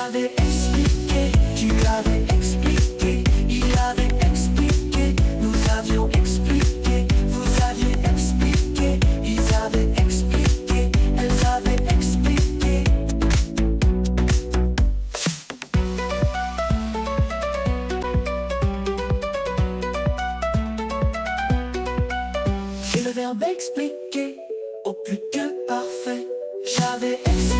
J'avais expliqué, tu avais expliqué, il avait expliqué, nous avions expliqué, vous aviez expliqué, ils avaient expliqué, elles avaient expliqué. Et le verbe expliquer, au plus que parfait, j'avais expliqué.